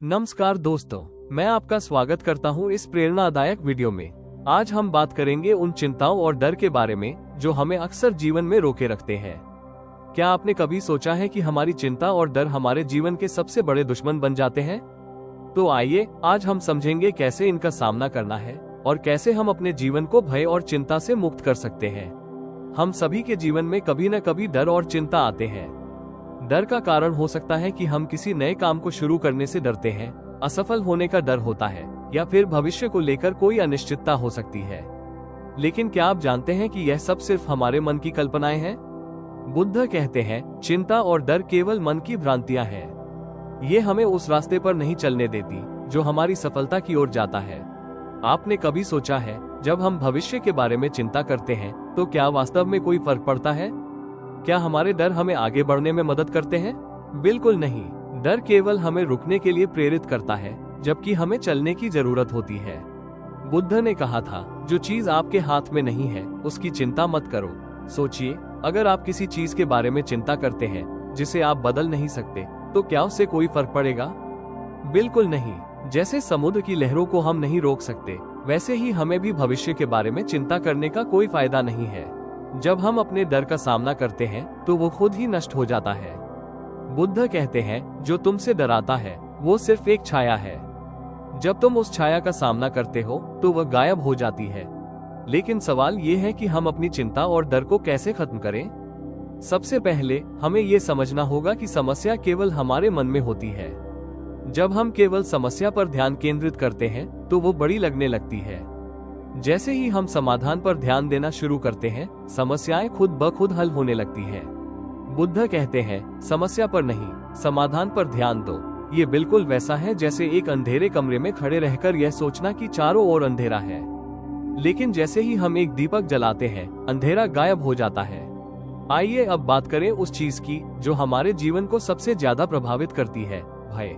नमस्कार दोस्तों, मैं आपका स्वागत करता हूं इस प्रेरणादायक वीडियो में। आज हम बात करेंगे उन चिंताओं और डर के बारे में जो हमें अक्सर जीवन में रोके रखते हैं। क्या आपने कभी सोचा है कि हमारी चिंता और डर हमारे जीवन के सबसे बड़े दुश्मन बन जाते हैं? तो आइए आज हम समझेंगे कैसे इनका सामना करना है और कैसे हम अपने जीवन को भय और चिंता से मुक्त कर सकते हैं। हम सभी के जीवन में कभी न कभी डर और चिंता आते हैं। डर का कारण हो सकता है कि हम किसी नए काम को शुरू करने से डरते हैं, असफल होने का डर होता है, या फिर भविष्य को लेकर कोई अनिश्चितता हो सकती है। लेकिन क्या आप जानते हैं कि यह सब सिर्फ हमारे मन की कल्पनाएं हैं? बुद्ध कहते हैं, चिंता और डर केवल मन की भ्रांतियां हैं। ये हमें उस रास्ते पर नहीं चलने देती जो हमारी सफलता की ओर जाता है। आपने कभी सोचा है, जब हम भविष्य के बारे में चिंता करते हैं तो क्या वास्तव में कोई फर्क पड़ता है? क्या हमारे डर हमें आगे बढ़ने में मदद करते हैं? बिल्कुल नहीं। डर केवल हमें रुकने के लिए प्रेरित करता है, जबकि हमें चलने की जरूरत होती है। बुद्ध ने कहा था, जो चीज आपके हाथ में नहीं है उसकी चिंता मत करो। सोचिए, अगर आप किसी चीज के बारे में चिंता करते हैं जिसे आप बदल नहीं सकते, तो क्या उससे कोई फर्क पड़ेगा? बिल्कुल नहीं। जैसे समुद्र की लहरों को हम नहीं रोक सकते, वैसे ही हमें भी भविष्य के बारे में चिंता करने का कोई फायदा नहीं है। जब हम अपने डर का सामना करते हैं तो वो खुद ही नष्ट हो जाता है। बुद्ध कहते हैं, जो तुमसे डराता है वो सिर्फ एक छाया है। जब तुम उस छाया का सामना करते हो तो वह गायब हो जाती है। लेकिन सवाल ये है कि हम अपनी चिंता और डर को कैसे खत्म करें? सबसे पहले हमें ये समझना होगा कि समस्या केवल हमारे मन में होती है। जब हम केवल समस्या पर ध्यान केंद्रित करते हैं तो वो बड़ी लगने लगती है। जैसे ही हम समाधान पर ध्यान देना शुरू करते हैं, समस्याएं खुद ब खुद हल होने लगती हैं। बुद्ध कहते हैं, समस्या पर नहीं, समाधान पर ध्यान दो। ये बिल्कुल वैसा है जैसे एक अंधेरे कमरे में खड़े रहकर यह सोचना कि चारों ओर अंधेरा है। लेकिन जैसे ही हम एक दीपक जलाते हैं, अंधेरा गायब हो जाता है। आइए अब बात करें उस चीज की जो हमारे जीवन को सबसे ज्यादा प्रभावित करती है, भय।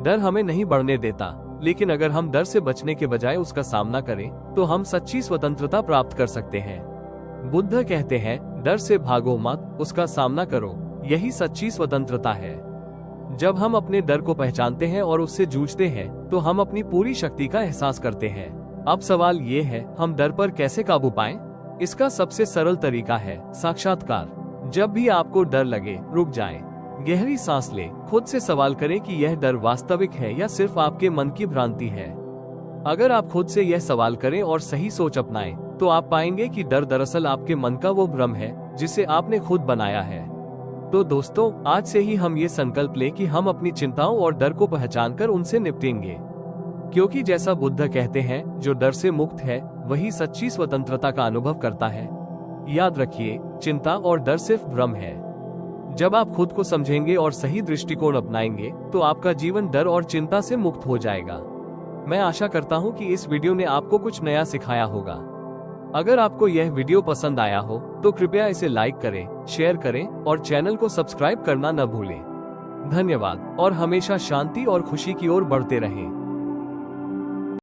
डर हमें नहीं बढ़ने देता, लेकिन अगर हम डर से बचने के बजाय उसका सामना करें तो हम सच्ची स्वतंत्रता प्राप्त कर सकते हैं। बुद्ध कहते हैं, डर से भागो मत, उसका सामना करो। यही सच्ची स्वतंत्रता है। जब हम अपने डर को पहचानते हैं और उससे जूझते हैं तो हम अपनी पूरी शक्ति का एहसास करते हैं। अब सवाल ये है, हम डर पर कैसे काबू पाएं? इसका सबसे सरल तरीका है साक्षात्कार। जब भी आपको डर लगे, रुक जाएं, गहरी सांस लें, खुद से सवाल करें कि यह डर वास्तविक है या सिर्फ आपके मन की भ्रांति है। अगर आप खुद से यह सवाल करें और सही सोच अपनाएं, तो आप पाएंगे कि डर दरअसल आपके मन का वो भ्रम है जिसे आपने खुद बनाया है। तो दोस्तों, आज से ही हम ये संकल्प लें कि हम अपनी चिंताओं और डर को पहचानकर उनसे निपटेंगे। क्योंकि जैसा बुद्ध कहते हैं, जो डर से मुक्त है वही सच्ची स्वतंत्रता का अनुभव करता है। याद रखिए, चिंता और डर सिर्फ भ्रम है। जब आप खुद को समझेंगे और सही दृष्टिकोण अपनाएंगे तो आपका जीवन डर और चिंता से मुक्त हो जाएगा। मैं आशा करता हूं कि इस वीडियो ने आपको कुछ नया सिखाया होगा। अगर आपको यह वीडियो पसंद आया हो तो कृपया इसे लाइक करें, शेयर करें और चैनल को सब्सक्राइब करना न भूलें। धन्यवाद और हमेशा शांति और खुशी की ओर बढ़ते रहें।